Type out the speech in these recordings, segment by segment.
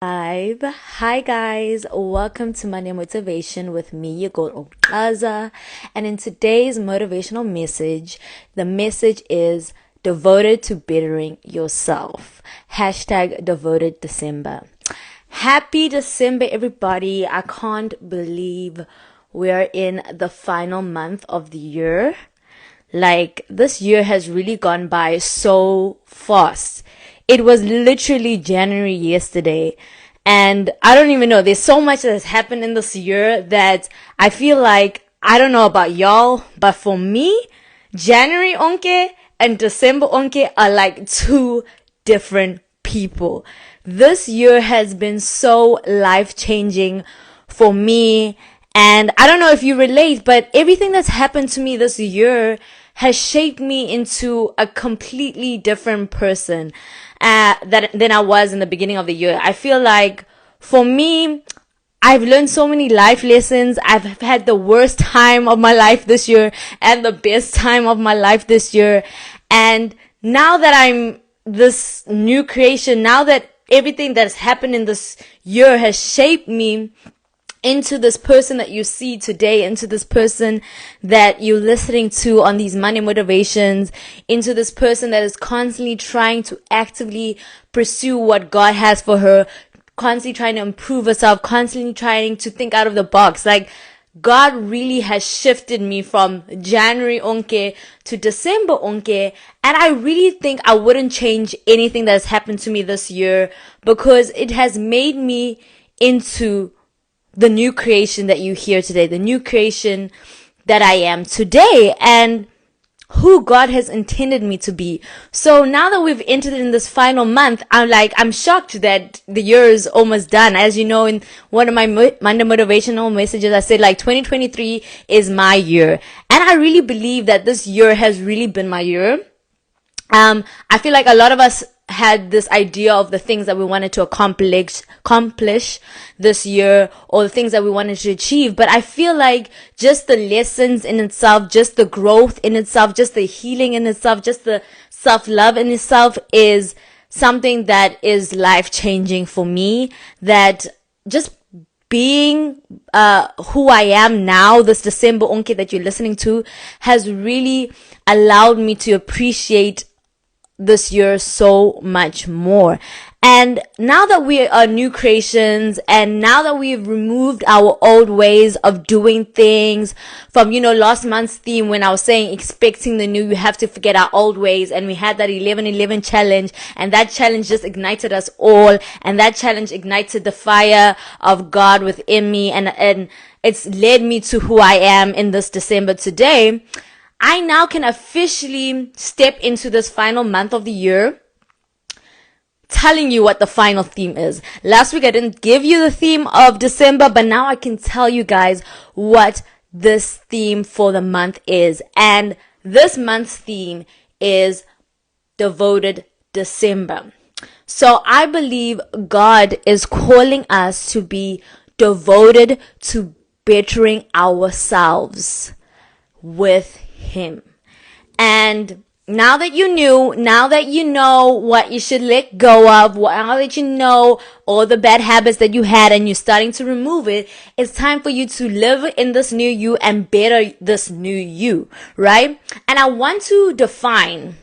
Live. Hi guys, welcome to Monday Motivation with me, your girl Okaza. And in today's motivational message, the message is devoted to bettering yourself. Hashtag devoted December. Happy December, everybody. I can't believe we're in the final month of the year. Like, this year has really gone by so fast. It was literally January yesterday. And I don't even know. There's so much that has happened in this year that I feel like, I don't know about y'all, but for me, January onke and December onke are like two different people. This year has been so life-changing for me. And I don't know if you relate, but everything that's happened to me this year has shaped me into a completely different person than I was in the beginning of the year. I feel like for me, I've learned so many life lessons. I've had the worst time of my life this year and the best time of my life this year. And now that I'm this new creation, now that everything that's happened in this year has shaped me into this person that you see today, into this person that you're listening to on these Monday motivations, into this person that is constantly trying to actively pursue what God has for her, constantly trying to improve herself, constantly trying to think out of the box. Like, God really has shifted me from January onke to December onke, and I really think I wouldn't change anything that has happened to me this year because it has made me into the new creation that you hear today, the new creation that I am today, and who God has intended me to be. So now that we've entered in this final month, I'm shocked that the year is almost done. As you know, in one of my Monday motivational messages, I said 2023 is my year. And I really believe that this year has really been my year. I feel like a lot of us had this idea of the things that we wanted to accomplish this year, or the things that we wanted to achieve. But I feel like just the lessons in itself, just the growth in itself, just the healing in itself, just the self-love in itself is something that is life-changing for me. That just being who I am now, this December onke that you're listening to, has really allowed me to appreciate this year so much more. And now that we are new creations, and now that we've removed our old ways of doing things from, last month's theme when I was saying expecting the new, you have to forget our old ways. And we had that 11-11 challenge, and that challenge just ignited us all. And that challenge ignited the fire of God within me. And it's led me to who I am in this December today. I now can officially step into this final month of the year telling you what the final theme is. Last week I didn't give you the theme of December, but now I can tell you guys what this theme for the month is. And this month's theme is devoted December. So I believe God is calling us to be devoted to bettering ourselves with Him. And now that you know what you should let go of, now that you know all the bad habits that you had and you're starting to remove it, it's time for you to live in this new you and better this new you, right? And I want to define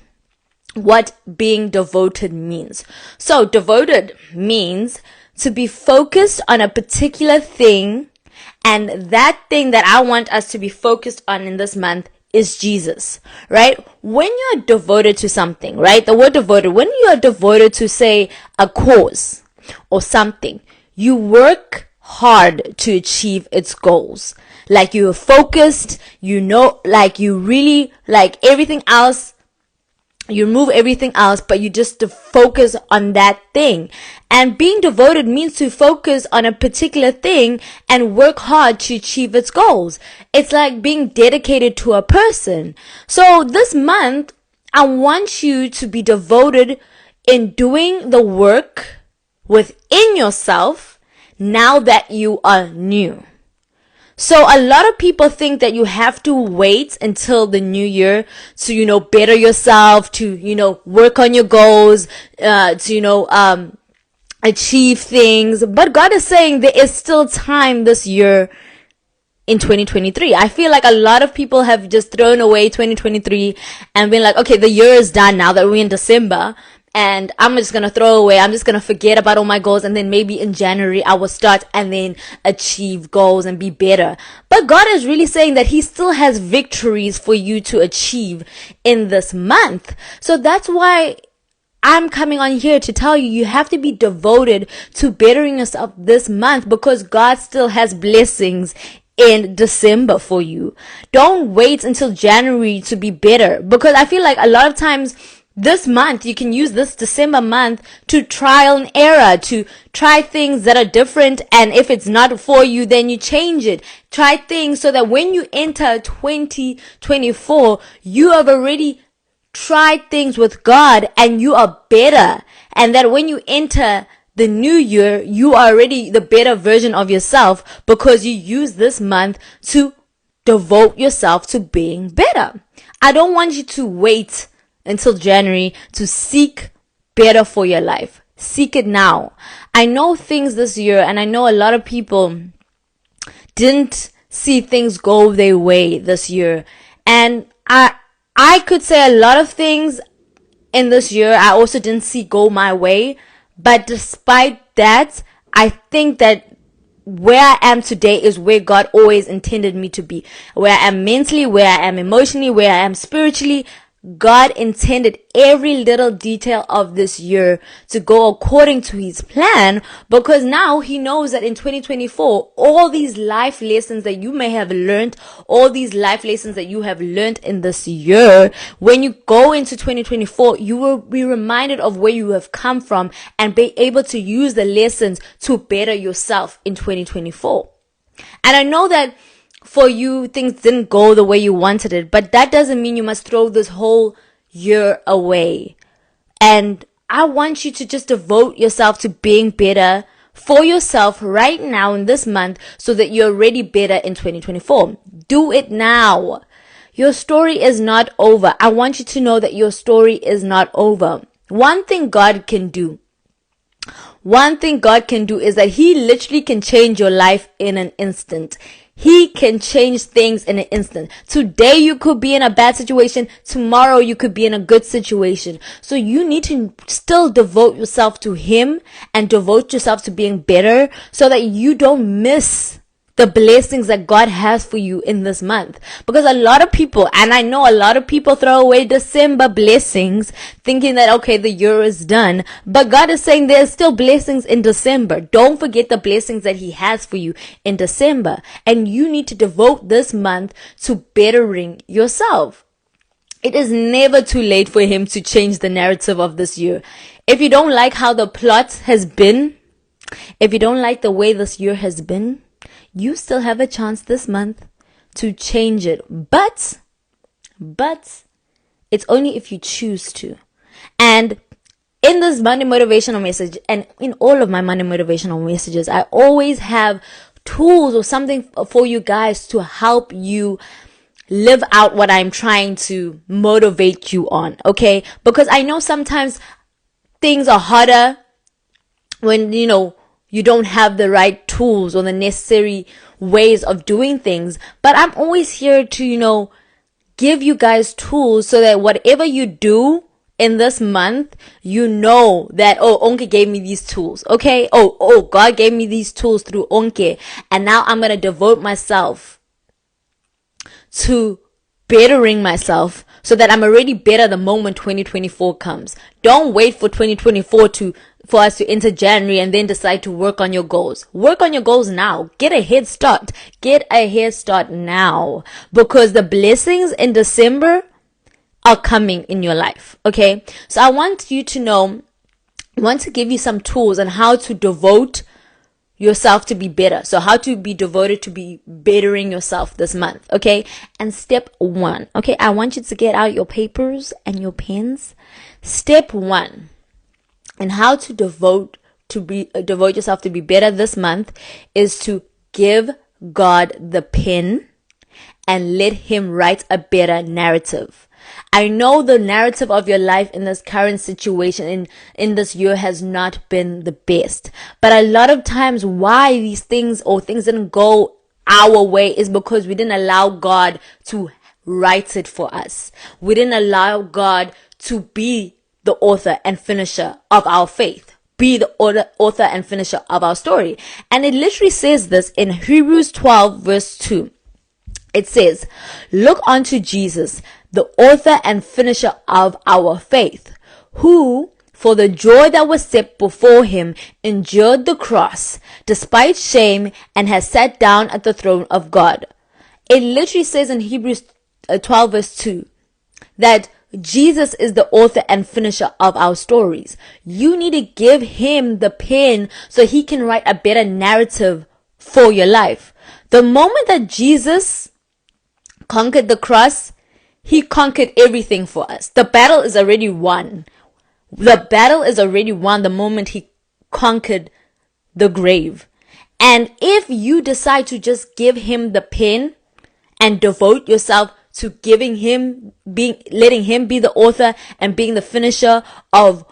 what being devoted means. So devoted means to be focused on a particular thing, and that thing that I want us to be focused on in this month is Jesus, right? When you're devoted to something, right? The word devoted, when you are devoted to, say, a cause or something, you work hard to achieve its goals. Like, you're focused, like you really, like everything else, you remove everything else, but you just focus on that thing. And being devoted means to focus on a particular thing and work hard to achieve its goals. It's like being dedicated to a person. So this month, I want you to be devoted in doing the work within yourself now that you are new. So a lot of people think that you have to wait until the new year to, better yourself, to, work on your goals, to, achieve things. But God is saying there is still time this year in 2023. I feel like a lot of people have just thrown away 2023 and been like, okay, the year is done now that we're in December, and I'm just going to throw away. I'm just going to forget about all my goals. And then maybe in January, I will start and then achieve goals and be better. But God is really saying that he still has victories for you to achieve in this month. So that's why I'm coming on here to tell you, you have to be devoted to bettering yourself this month, because God still has blessings in December for you. Don't wait until January to be better, because I feel like a lot of times this month, you can use this December month to trial and error, to try things that are different. And if it's not for you, then you change it. Try things so that when you enter 2024, you have already tried things with God and you are better. And that when you enter the new year, you are already the better version of yourself, because you use this month to devote yourself to being better. I don't want you to wait until January to seek better for your life. Seek it now. I know things this year, and I know a lot of people didn't see things go their way this year. And I could say a lot of things in this year I also didn't see go my way. But despite that, I think that where I am today is where God always intended me to be. Where I am mentally, where I am emotionally, where I am spiritually, God intended every little detail of this year to go according to his plan, because now he knows that in 2024, all these life lessons that you may have learned, all these life lessons that you have learned in this year, when you go into 2024, you will be reminded of where you have come from and be able to use the lessons to better yourself in 2024. And I know that for you, things didn't go the way you wanted it, but that doesn't mean you must throw this whole year away. And I want you to just devote yourself to being better for yourself right now in this month, so that you're already better in 2024. Do it now. Your story is not over. I want you to know that your story is not over. One thing God can do is that he literally can change your life in an instant. He can change things in an instant. Today you could be in a bad situation. Tomorrow you could be in a good situation. So you need to still devote yourself to him and devote yourself to being better, so that you don't miss the blessings that God has for you in this month. Because a lot of people, and I know a lot of people, throw away December blessings thinking that, okay, the year is done. But God is saying there's still blessings in December. Don't forget the blessings that he has for you in December. And you need to devote this month to bettering yourself. It is never too late for him to change the narrative of this year. If you don't like how the plot has been, if you don't like the way this year has been, you still have a chance this month to change it. But it's only if you choose to. And in this Monday motivational message, and in all of my Monday motivational messages, I always have tools or something for you guys to help you live out what I'm trying to motivate you on. Okay? Because I know sometimes things are harder when, you don't have the right tools or the necessary ways of doing things. But I'm always here to, give you guys tools so that whatever you do in this month, you know that, Onke gave me these tools. Okay? God gave me these tools through Onke. And now I'm going to devote myself to bettering myself, so that I'm already better the moment 2024 comes. Don't wait for 2024 for us to enter January and then decide to work on your goals. Work on your goals now. Get a head start. Get a head start now, because the blessings in December are coming in your life. Okay? So I want you to know, I want to give you some tools on how to devote yourself to be better. So how to be devoted to be bettering yourself this month. Okay? And step 1. Okay? I want you to get out your papers and your pens. Step 1. And how to devote yourself to be better this month is to give God the pen and let him write a better narrative. I know the narrative of your life in this current situation in this year has not been the best. But a lot of times why these things or things didn't go our way is because we didn't allow God to write it for us. We didn't allow God to be the author and finisher of our faith. Be the author and finisher of our story. And it literally says this in Hebrews 12 verse 2. It says, look unto Jesus, the author and finisher of our faith, who, for the joy that was set before him, endured the cross, despite shame, and has sat down at the throne of God. It literally says in Hebrews 12 verse 2 that Jesus is the author and finisher of our stories. You need to give him the pen so he can write a better narrative for your life. The moment that Jesus conquered the cross, he conquered everything for us. The battle is already won. The battle is already won the moment he conquered the grave. And if you decide to just give him the pen and devote yourself to letting him be the author and being the finisher of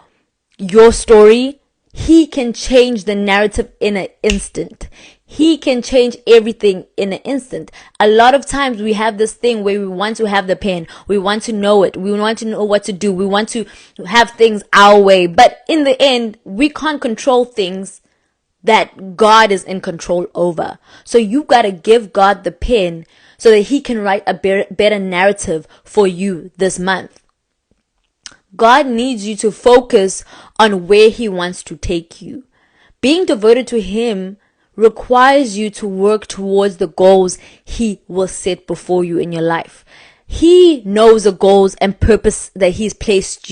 your story, he can change the narrative in an instant. He can change everything in an instant. A lot of times we have this thing where we want to have the pen. We want to know it. We want to know what to do. We want to have things our way. But in the end, we can't control things that God is in control over. So you got to give God the pen so that he can write a better narrative for you this month. God needs you to focus on where he wants to take you. Being devoted to him requires you to work towards the goals he will set before you in your life. He knows the goals and purpose that he has placed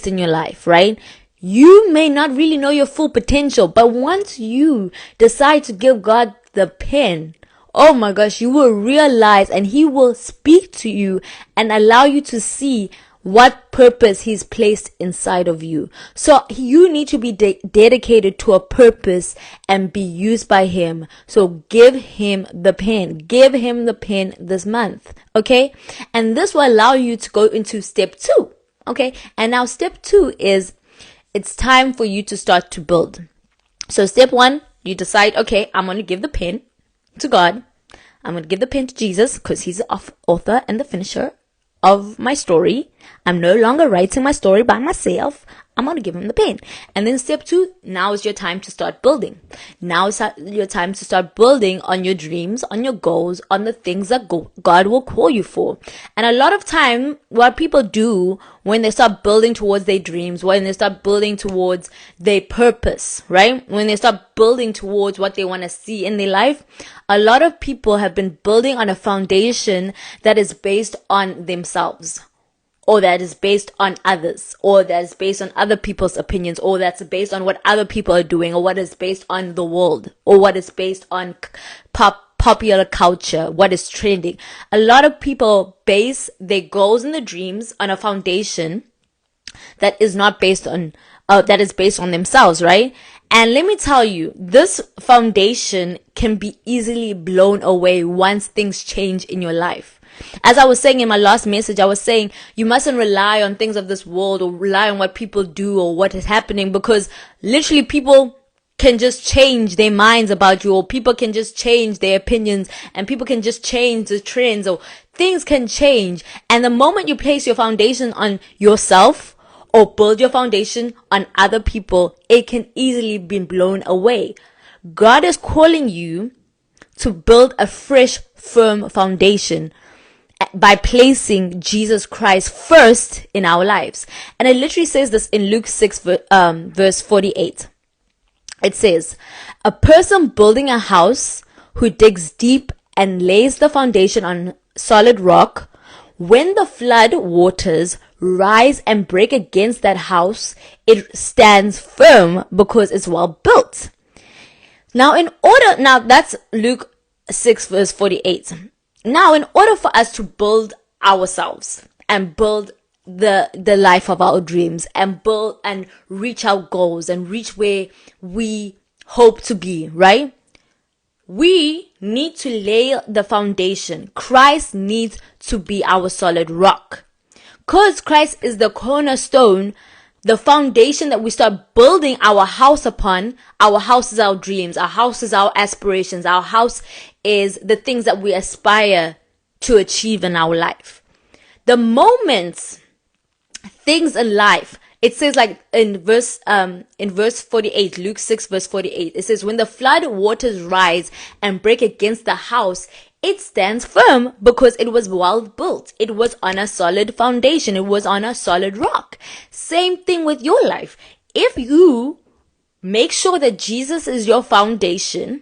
in your life, right? You may not really know your full potential, but once you decide to give God the pen, oh my gosh, you will realize and he will speak to you and allow you to see what purpose he's placed inside of you. So you need to be dedicated to a purpose and be used by him. So give him the pen. Give him the pen this month. Okay. And this will allow you to go into step 2. Okay. And now step 2 is it's time for you to start to build. So step 1, you decide, okay, I'm going to give the pen to God. I'm going to give the pen to Jesus because he's the author and the finisher of my story. I'm no longer writing my story by myself. I'm going to give him the pen. And then step 2, now is your time to start building. Now is your time to start building on your dreams, on your goals, on the things that God will call you for. And a lot of time, what people do when they start building towards their dreams, when they start building towards their purpose, right? When they start building towards what they want to see in their life, a lot of people have been building on a foundation that is based on themselves, or that is based on others, or that is based on other people's opinions, or that's based on what other people are doing, or what is based on the world, or what is based on popular culture, what is trending. A lot of people base their goals and their dreams on a foundation that is not based on, that is based on themselves, right? And let me tell you, this foundation can be easily blown away once things change in your life. As I was saying in my last message, I was saying you mustn't rely on things of this world or rely on what people do or what is happening, because literally people can just change their minds about you, or people can just change their opinions, and people can just change the trends, or things can change. And the moment you place your foundation on yourself or build your foundation on other people, it can easily be blown away. God is calling you to build a fresh, firm foundation by placing Jesus Christ first in our lives. And it literally says this in Luke 6 verse 48. It says, a person building a house who digs deep and lays the foundation on solid rock, when the flood waters rise and break against that house, it stands firm because it's well built. Now that's Luke 6 verse 48. Now, in order for us to build ourselves and build the life of our dreams and build and reach our goals and reach where we hope to be, right? we need to lay the foundation. Christ needs to be our solid rock. Because Christ is the cornerstone, the foundation that we start building our house upon. Our house is our dreams. Our house is our aspirations. Our house is the things that we aspire to achieve in our life. The moments things in life, it says like in verse 48, Luke 6 verse 48, it says, when the flood waters rise and break against the house, it stands firm because it was well built. It was on a solid foundation. It was on a solid rock. Same thing with your life. If you make sure that Jesus is your foundation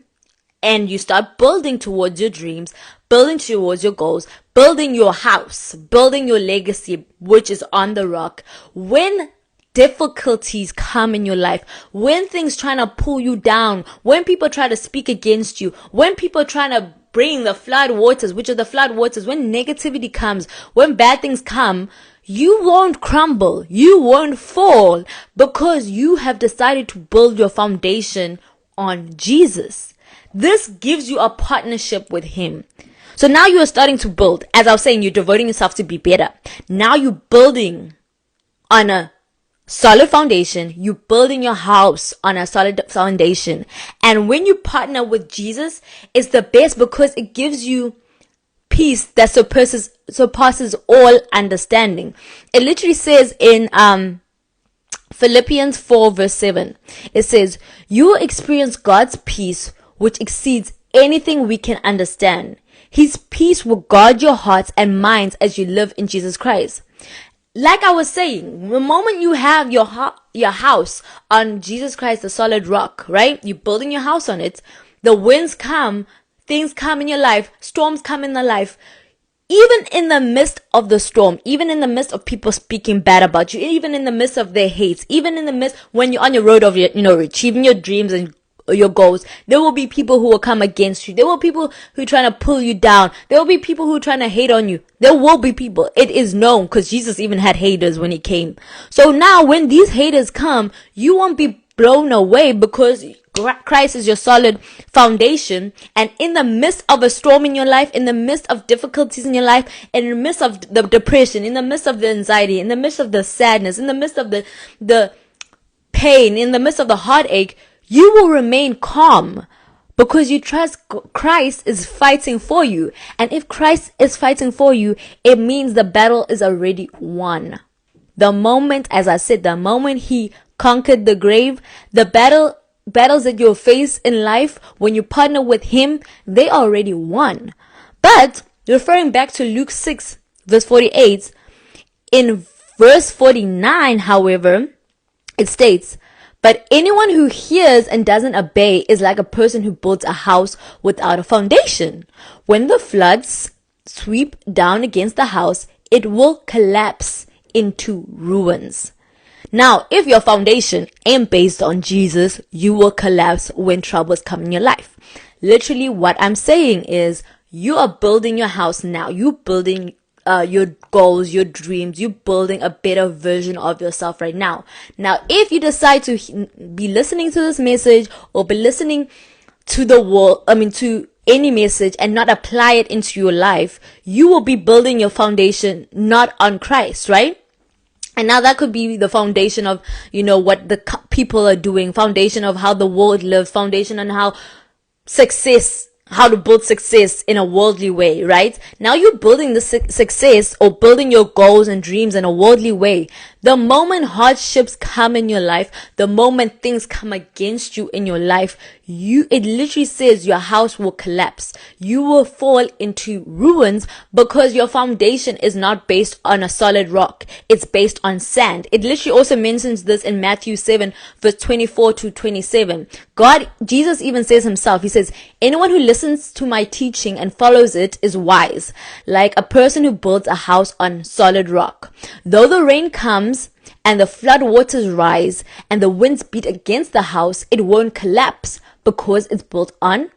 and you start building towards your dreams, building towards your goals, building your house, building your legacy, which is on the rock, when difficulties come in your life, when things trying to pull you down, when people try to speak against you, when people trying to bring the flood waters, which are the flood waters, when negativity comes, when bad things come, you won't crumble, you won't fall, because you have decided to build your foundation on Jesus. This gives you a partnership with him. So now you are starting to build. As I was saying, you're devoting yourself to be better. Now you're building on a solid foundation. You're building your house on a solid foundation. And when you partner with Jesus, it's the best because it gives you peace that surpasses all understanding. It literally says in Philippians 4 verse 7, it says, you will experience God's peace which exceeds anything we can understand. His peace will guard your hearts and minds as you live in Jesus Christ. Like I was saying, the moment you have your house on Jesus Christ, the solid rock, right? You're building your house on it. The winds come, things come in your life, storms come in the life. Even in the midst of the storm, even in the midst of people speaking bad about you, even in the midst of their hates, even in the midst when you're on your road of achieving your dreams and your goals, there will be people who will come against you. There will be people who are trying to pull you down. There will be people who are trying to hate on you. There will be people. It is known because Jesus even had haters when he came. So now when these haters come, you won't be blown away because Christ is your solid foundation. And in the midst of a storm in your life, in the midst of difficulties in your life, in the midst of the depression, in the midst of the anxiety, in the midst of the sadness, in the midst of the pain, in the midst of the heartache, you will remain calm because you trust Christ is fighting for you. And if Christ is fighting for you, it means the battle is already won. The moment, as I said, the moment he conquered the grave, the battles that you'll face in life, when you partner with him, they already won. But referring back to Luke 6 verse 48, in verse 49, however, it states, but anyone who hears and doesn't obey is like a person who builds a house without a foundation. When the floods sweep down against the house, it will collapse into ruins. Now, if your foundation ain't based on Jesus, you will collapse when troubles come in your life. Literally, what I'm saying is you are building your house now. You're building your goals, your dreams. You're building a better version of yourself right now. Now, if you decide to be listening to this message or be listening to to any message and not apply it into your life, you will be building your foundation not on Christ, right? And now that could be the foundation of, what the people are doing, foundation of how the world lives, foundation on how to build success in a worldly way, right? Now you're building the success or building your goals and dreams in a worldly way. The moment hardships come in your life, the moment things come against you in your life, it literally says your house will collapse. You will fall into ruins because your foundation is not based on a solid rock. It's based on sand. It literally also mentions this in Matthew 7 verse 24 to 27. Jesus even says himself, he says, anyone who listens to my teaching and follows it is wise, like a person who builds a house on solid rock. Though the rain comes and the flood waters rise and the winds beat against the house, it won't collapse because it's built on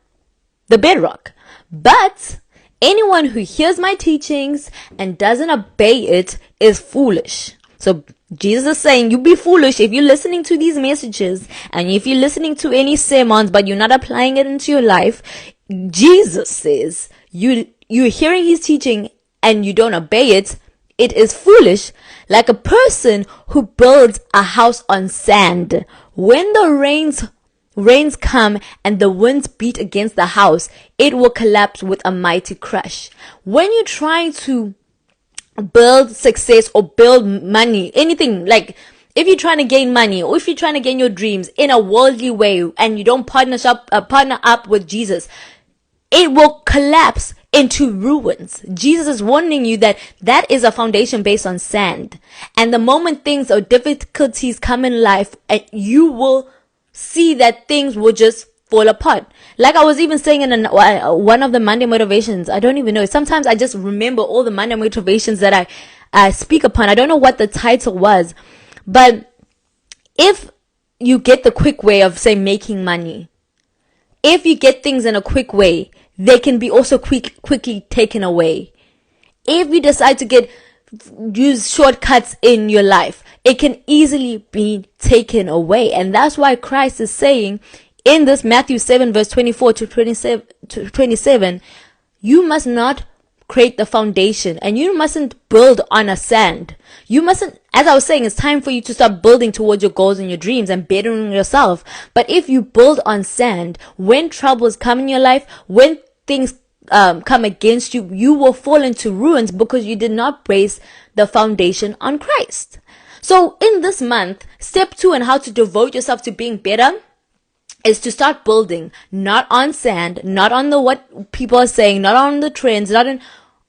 the bedrock. But anyone who hears my teachings and doesn't obey it is foolish. So Jesus is saying, you be foolish if you're listening to these messages and if you're listening to any sermons but you're not applying it into your life. Jesus says you're hearing his teaching and you don't obey it, it is foolish. Like a person who builds a house on sand. When the rains come and the winds beat against the house, it will collapse with a mighty crash. When you're trying to build success or build money, anything, like if you're trying to gain money or if you're trying to gain your dreams in a worldly way and you don't partner up with Jesus, it will collapse into ruins. Jesus is warning you that that is a foundation based on sand. And the moment things or difficulties come in life, you will see that things will just fall apart. Like I was even saying in one of the Monday motivations, I don't even know. Sometimes I just remember all the Monday motivations that I speak upon. I don't know what the title was. But if you get the quick way of, say, making money, if you get things in a quick way, they can be also quickly taken away. If you decide to use shortcuts in your life, it can easily be taken away. And that's why Christ is saying in this Matthew 7 verse 24 to 27, you must not create the foundation and you mustn't build on a sand. You mustn't, as I was saying, it's time for you to start building towards your goals and your dreams and bettering yourself. But if you build on sand, when troubles come in your life, when things come against you, you will fall into ruins because you did not base the foundation on Christ. So in this month, step 2 on how to devote yourself to being better is to start building, not on sand, not on what people are saying, not on the trends, not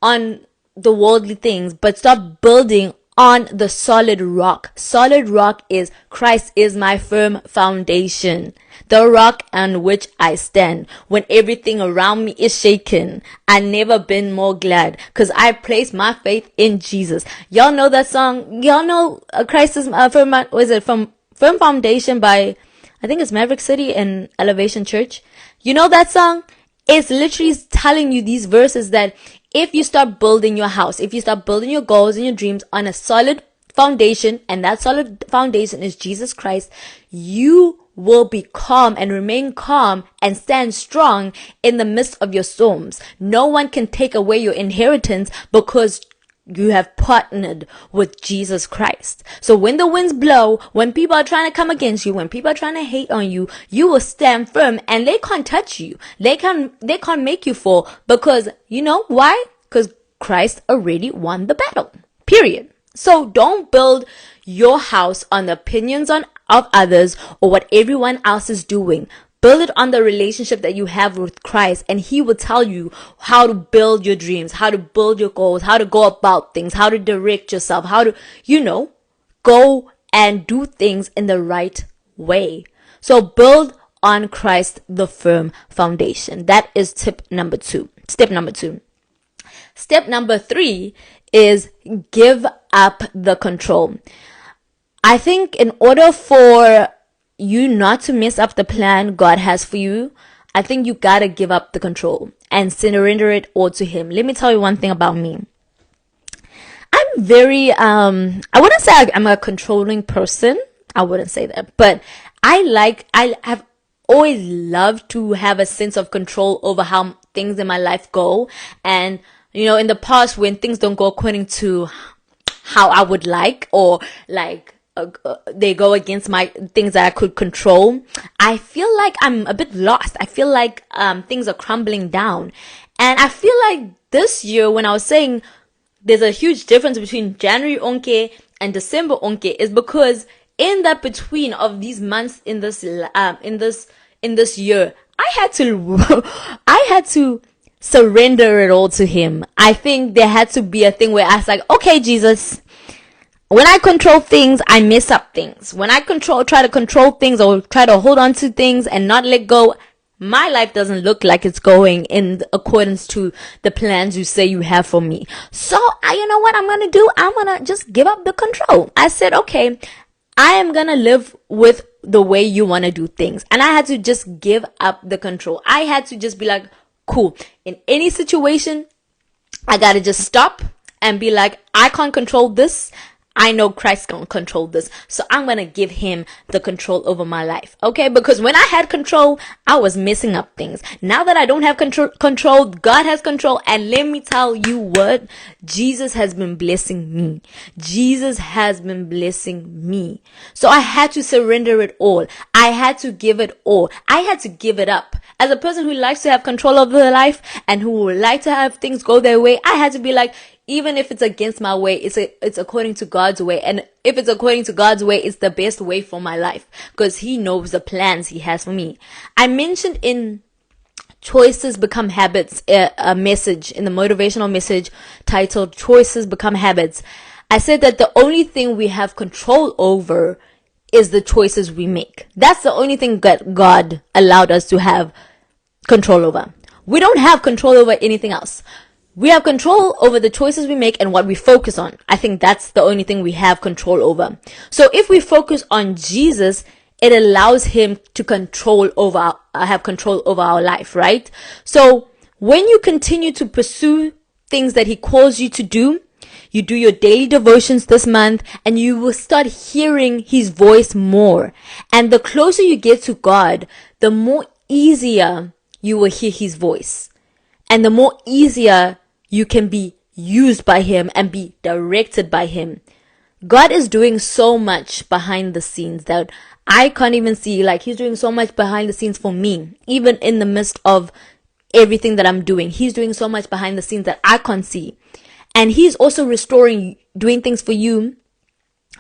on the worldly things, but start building on the solid rock. Solid rock is Christ is my firm foundation, the rock on which I stand. When everything around me is shaken, I never been more glad because I place my faith in Jesus. Y'all know that song? Y'all know Christ is my firm, was it from Firm Foundation by, I think it's Maverick City and Elevation Church. You know that song? It's literally telling you these verses that if you start building your house, if you start building your goals and your dreams on a solid foundation, and that solid foundation is Jesus Christ, you will be calm and remain calm and stand strong in the midst of your storms. No one can take away your inheritance because you have partnered with Jesus Christ. So when the winds blow, when people are trying to come against you, when people are trying to hate on you, you will stand firm and they can't touch you. They can't make you fall because you know why? Because Christ already won the battle. Period. So don't build your house on the opinions of others or what everyone else is doing. Build it on the relationship that you have with Christ, and He will tell you how to build your dreams, how to build your goals, how to go about things, how to direct yourself, how to, go and do things in the right way. So build on Christ, the firm foundation. That is step number 2. Step number 3 is give up the control. I think in order for you not to mess up the plan God has for you, I think you gotta give up the control and surrender it all to Him. Let me tell you one thing about me. I'm very, I wouldn't say I'm a controlling person. I wouldn't say that, but I have always loved to have a sense of control over how things in my life go. And, in the past when things don't go according to how I would like, or they go against my things that I could control, I feel like I'm a bit lost. I feel like things are crumbling down. And I feel like this year, when I was saying there's a huge difference between January onke and December onke, is because in that between of these months in this year, I had to surrender it all to Him. I think there had to be a thing where I was like, okay, Jesus, when I control things, I mess up things. When I try to control things or try to hold on to things and not let go, my life doesn't look like it's going in accordance to the plans you say you have for me. So, you know what I'm going to do? I'm going to just give up the control. I said, okay, I am going to live with the way you want to do things. And I had to just give up the control. I had to just be like, cool. In any situation, I got to just stop and be like, I can't control this. I know Christ gonna control this, so I'm gonna give him the control over my life. Okay, because when I had control, I was messing up things. Now that I don't have control, God has control. And let me tell you what, Jesus has been blessing me. Jesus has been blessing me. So I had to surrender it all. I had to give it all. I had to give it up. As a person who likes to have control over their life and who would like to have things go their way, I had to be like, even if it's against my way, it's according to God's way. And if it's according to God's way, it's the best way for my life, because he knows the plans he has for me. I mentioned in Choices Become Habits, a message in the motivational message titled Choices Become Habits. I said that the only thing we have control over is the choices we make. That's the only thing that God allowed us to have control over. We don't have control over anything else. We have control over the choices we make and what we focus on. I think that's the only thing we have control over. So if we focus on Jesus, it allows him to have control over our life, right? So when you continue to pursue things that he calls you to do, you do your daily devotions this month, and you will start hearing his voice more. And the closer you get to God, the more easier you will hear his voice. And the more easier you can be used by him and be directed by him. God is doing so much behind the scenes that I can't even see. Like, he's doing so much behind the scenes for me, even in the midst of everything that I'm doing. He's doing so much behind the scenes that I can't see. And he's also doing things for you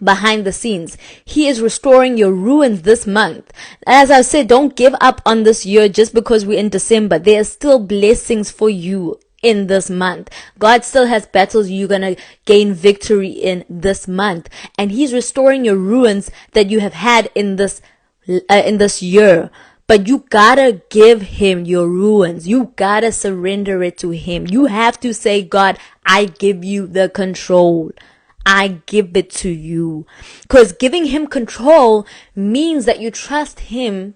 behind the scenes. He is restoring your ruins this month. As I said, don't give up on this year just because we're in December. There are still blessings for you in this month. God still has battles you're gonna gain victory in this month, and he's restoring your ruins that you have had in this year. But you gotta give him your ruins. You gotta surrender it to him. You have to say, God, I give you the control. I give it to you. Because giving him control means that you trust him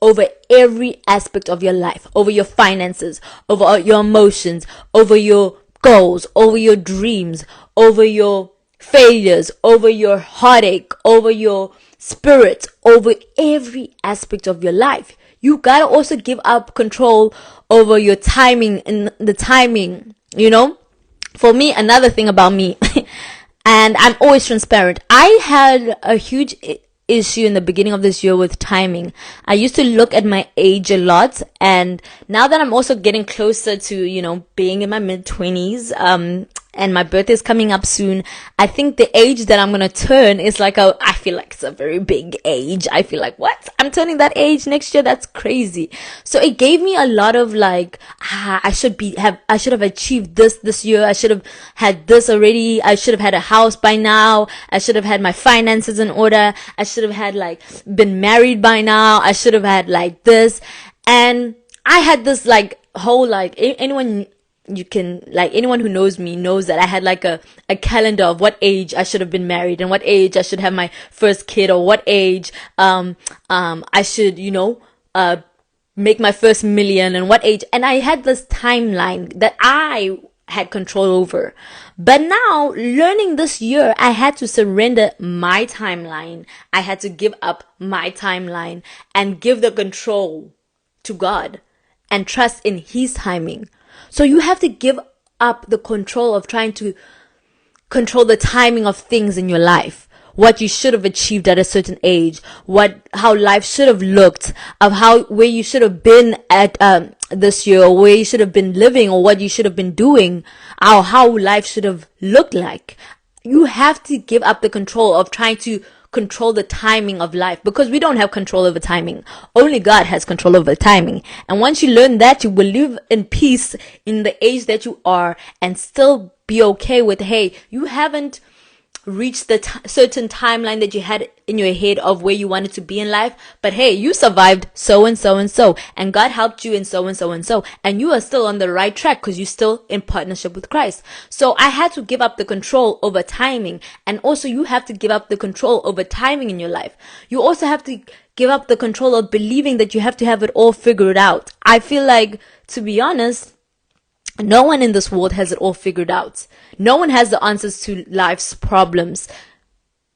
over every aspect of your life, over your finances, over your emotions, over your goals, over your dreams, over your failures, over your heartache, over your spirit, over every aspect of your life. You gotta also give up control over your timing and the timing, For me, another thing about me, and I'm always transparent, I had a huge issue in the beginning of this year with timing. I used to look at my age a lot, and now that I'm also getting closer to, being in my mid-20s, and my birthday is coming up soon, I think the age that I'm gonna turn is I feel like it's a very big age. I feel like, what? I'm turning that age next year? That's crazy. So it gave me a lot of I should have achieved this year. I should have had this already. I should have had a house by now. I should have had my finances in order. I should have had been married by now. I should have had this. And I had this whole anyone who knows me knows that I had a calendar of what age I should have been married and what age I should have my first kid, or what age I should make my first million, and what age. And I had this timeline that I had control over. But now, learning this year, I had to surrender my timeline. I had to give up my timeline and give the control to God and trust in his timing. So you have to give up the control of trying to control the timing of things in your life. What you should have achieved at a certain age, how life should have looked, where you should have been at this year, or where you should have been living, or what you should have been doing, or how life should have looked like. You have to give up the control of trying to control the timing of life, because we don't have control over timing. Only God has control over timing. And once you learn that, you will live in peace in the age that you are, and still be okay with, hey, you haven't reached the certain timeline that you had in your head of where you wanted to be in life, but hey, you survived so and so and so, and God helped you in so and so and so, and you are still on the right track because you're still in partnership with Christ. So I had to give up the control over timing, and also you have to give up the control over timing in your life. You also have to give up the control of believing that you have to have it all figured out. I feel like, to be honest, No one in this world has it all figured out. No one has the answers to life's problems.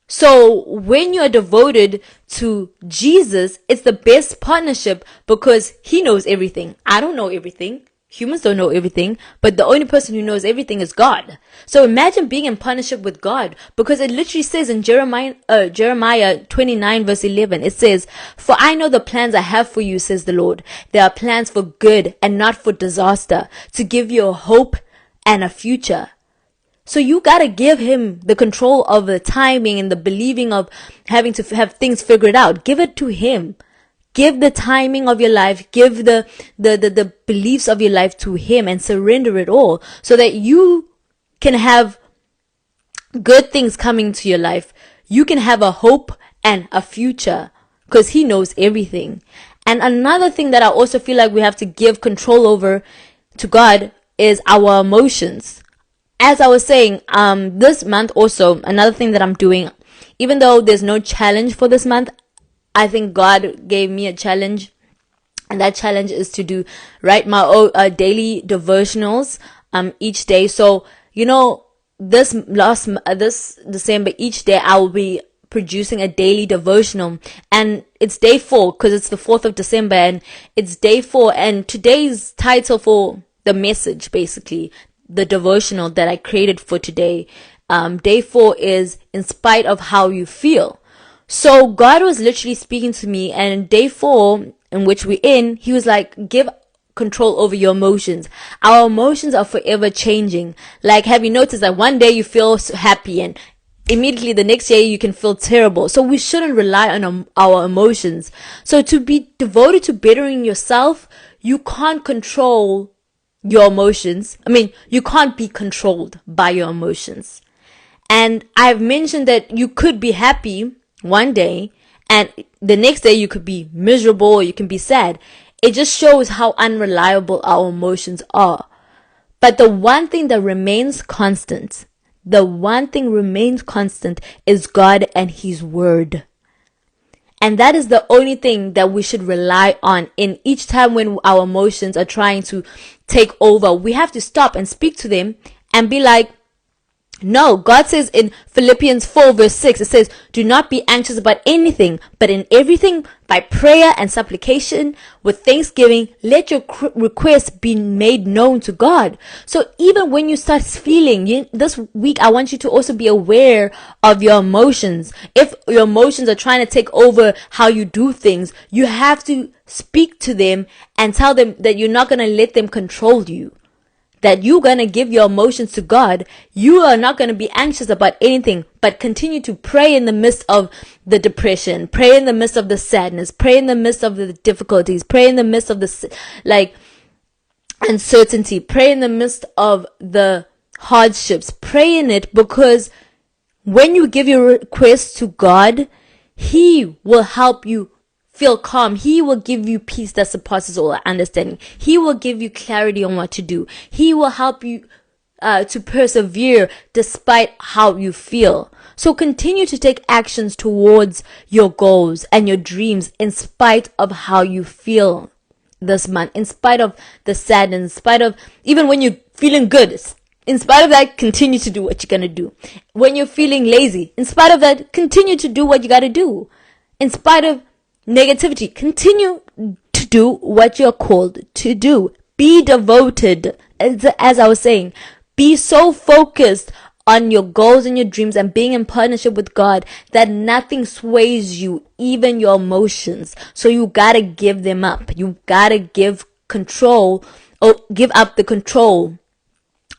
So when you're devoted to Jesus, it's the best partnership because he knows everything. I don't know everything. Humans don't know everything, but the only person who knows everything is God. So imagine being in partnership with God, because it literally says in Jeremiah 29 verse 11, it says, "For I know the plans I have for you, says the Lord. They are plans for good and not for disaster, to give you a hope and a future." So you gotta give him the control of the timing and the believing of having to have things figured out. Give it to him. Give the timing of your life, give the beliefs of your life to him and surrender it all so that you can have good things coming to your life. You can have a hope and a future because he knows everything. And another thing that I also feel like we have to give control over to God is our emotions. As I was saying, this month also, another thing that I'm doing, even though there's no challenge for this month, I think God gave me a challenge, and that challenge is to write my own daily devotionals each day. So this December, each day I will be producing a daily devotional, and it's day 4 because it's the 4th of December, and it's day 4. And today's title for the message, basically the devotional that I created for today, day 4 is "In Spite of How You Feel." So God was literally speaking to me, and day 4, in which we're in, he was like, give control over your emotions. Our emotions are forever changing. Like, have you noticed that one day you feel happy and immediately the next day you can feel terrible? So we shouldn't rely on our emotions. So to be devoted to bettering yourself, you can't control your emotions. You can't be controlled by your emotions. And I've mentioned that you could be happy one day and the next day you could be miserable or you can be sad. It just shows how unreliable our emotions are. But the one thing that remains constant, is God and his word. And that is the only thing that we should rely on in each time when our emotions are trying to take over. We have to stop and speak to them and be like, no, God says in Philippians 4 verse 6, it says, "Do not be anxious about anything, but in everything by prayer and supplication with thanksgiving, let your requests be made known to God." So even when you start feeling, this week, I want you to also be aware of your emotions. If your emotions are trying to take over how you do things, you have to speak to them and tell them that you're not going to let them control you. That you're going to give your emotions to God. You are not going to be anxious about anything, but continue to pray in the midst of the depression, pray in the midst of the sadness, pray in the midst of the difficulties, pray in the midst of the uncertainty, pray in the midst of the hardships. Pray in it, because when you give your requests to God, he will help you feel calm. He will give you peace that surpasses all understanding. He will give you clarity on what to do. He will help you to persevere despite how you feel. So continue to take actions towards your goals and your dreams in spite of how you feel this month, in spite of the sadness, in spite of even when you're feeling good. In spite of that, continue to do what you're going to do. When you're feeling lazy, in spite of that, continue to do what you got to do. In spite of negativity, continue to do what you're called to do. Be devoted. As I was saying, be so focused on your goals and your dreams and being in partnership with God that nothing sways you, even your emotions. So you gotta give them up. You gotta give control, or give up the control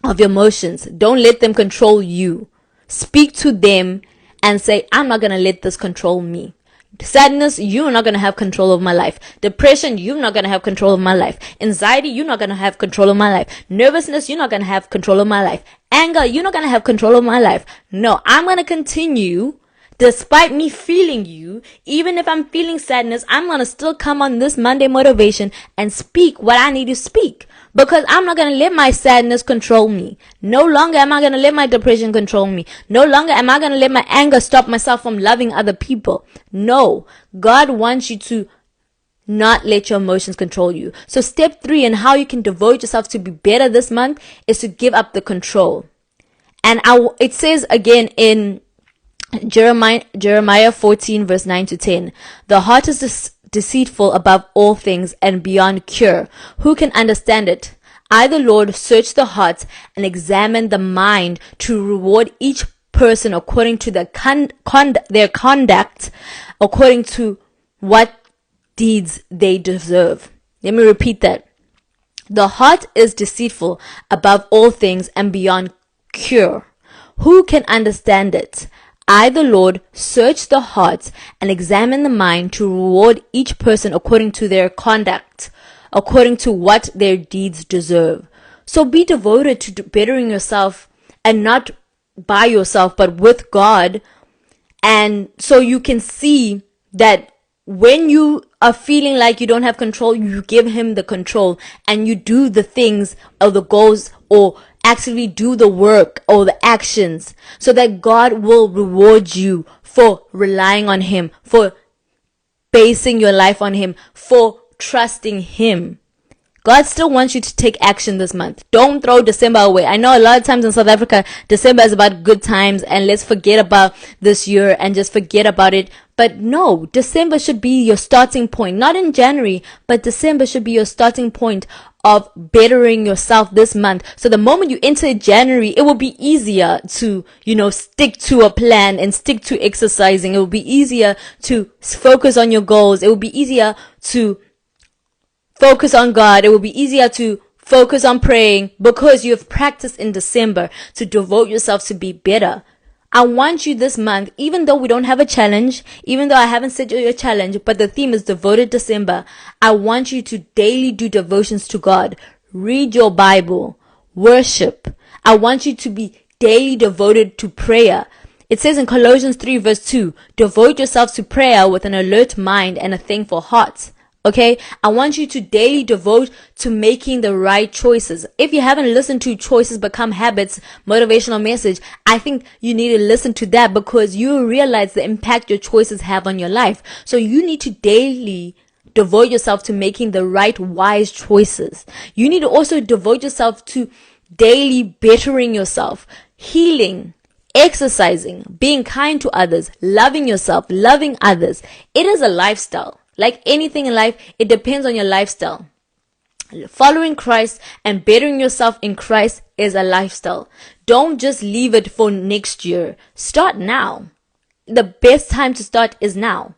of your emotions. Don't let them control you. Speak to them and say, I'm not gonna let this control me. Sadness, you're not going to have control of my life. Depression, you're not going to have control of my life. Anxiety, you're not going to have control of my life. Nervousness, you're not going to have control of my life. Anger, you're not going to have control of my life. No, I'm going to continue despite me feeling you. Even if I'm feeling sadness, I'm going to still come on this Monday motivation and speak what I need to speak. Because I'm not going to let my sadness control me. No longer am I going to let my depression control me. No longer am I going to let my anger stop myself from loving other people. No. God wants you to not let your emotions control you. So step 3 and how you can devote yourself to be better this month is to give up the control. And it says again in Jeremiah 14 verse 9 to 10, the heart is deceitful above all things and beyond cure. Who can understand it? I, the Lord, search the hearts and examine the mind to reward each person according to their conduct, according to what deeds they deserve. Let me repeat that. The heart is deceitful above all things and beyond cure. Who can understand it? I, the Lord, search the hearts and examine the mind to reward each person according to their conduct, according to what their deeds deserve. So be devoted to bettering yourself, and not by yourself, but with God. And so you can see that when you are feeling like you don't have control, you give him the control and you do the things or the goals, or actually do the work or the actions, so that God will reward you for relying on him, for basing your life on him, for trusting him. God still wants you to take action this month. Don't throw December away. I know a lot of times in South Africa, December is about good times and let's forget about this year and just forget about it. But no, December should be your starting point. Not in January, but December should be your starting point of bettering yourself this month. So the moment you enter January, it will be easier to, stick to a plan and stick to exercising. It will be easier to focus on your goals. It will be easier to focus on God. It will be easier to focus on praying because you have practiced in December to devote yourself to be better. I want you this month, even though we don't have a challenge, even though I haven't set you a challenge, but the theme is Devoted December, I want you to daily do devotions to God. Read your Bible. Worship. I want you to be daily devoted to prayer. It says in Colossians 3 verse 2, devote yourself to prayer with an alert mind and a thankful heart. Okay, I want you to daily devote to making the right choices. If you haven't listened to Choices Become Habits motivational message, I think you need to listen to that, because you realize the impact your choices have on your life. So you need to daily devote yourself to making the right wise choices. You need to also devote yourself to daily bettering yourself, healing, exercising, being kind to others, loving yourself, loving others. It is a lifestyle. Like anything in life, it depends on your lifestyle. Following Christ and bettering yourself in Christ is a lifestyle. Don't just leave it for next year. Start now. The best time to start is now.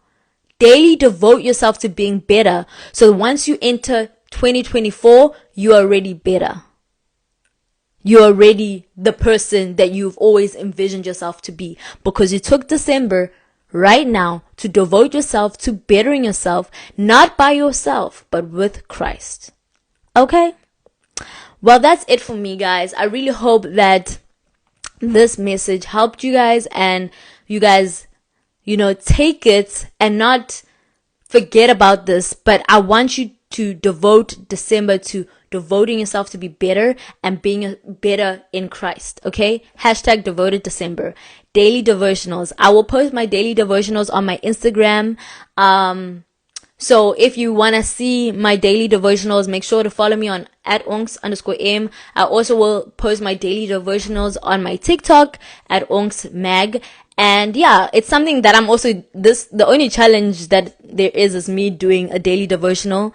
Daily devote yourself to being better. So once you enter 2024, you are already better. You're already the person that you've always envisioned yourself to be, because you took December right now to devote yourself to bettering yourself, not by yourself, but with Christ. Okay? Well, that's it for me, guys. I really hope that this message helped you guys, and you guys, take it and not forget about this. But I want you to devote December to devoting yourself to be better and being better in Christ. Okay? Hashtag devoted December. Daily devotionals. I will post my daily devotionals on my Instagram. So if you want to see my daily devotionals, make sure to follow me on @onks_m. I also will post my daily devotionals on my TikTok @onksmag. And yeah, it's something that I'm also, the only challenge that there is me doing a daily devotional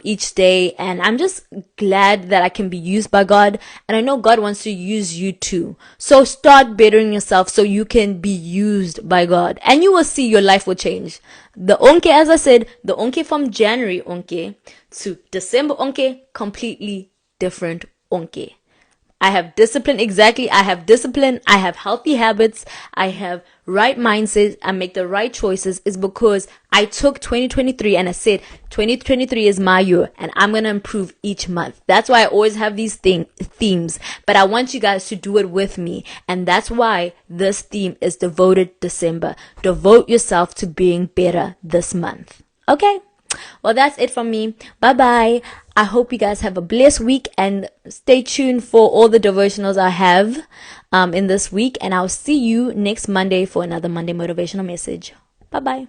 each day, and I'm just glad that I can be used by God, and I know God wants to use you too. So start bettering yourself so you can be used by God, and you will see your life will change. The onke, as I said, the onke from January onke to December onke, completely different onke. I have discipline. Exactly. I have discipline. I have healthy habits. I have right mindset. I make the right choices. Is because I took 2023 and I said 2023 is my year and I'm going to improve each month. That's why I always have these themes, but I want you guys to do it with me. And that's why this theme is Devoted December. Devote yourself to being better this month. Okay. Well, that's it from me. Bye-bye. I hope you guys have a blessed week, and stay tuned for all the devotionals I have in this week. And I'll see you next Monday for another Monday motivational message. Bye-bye.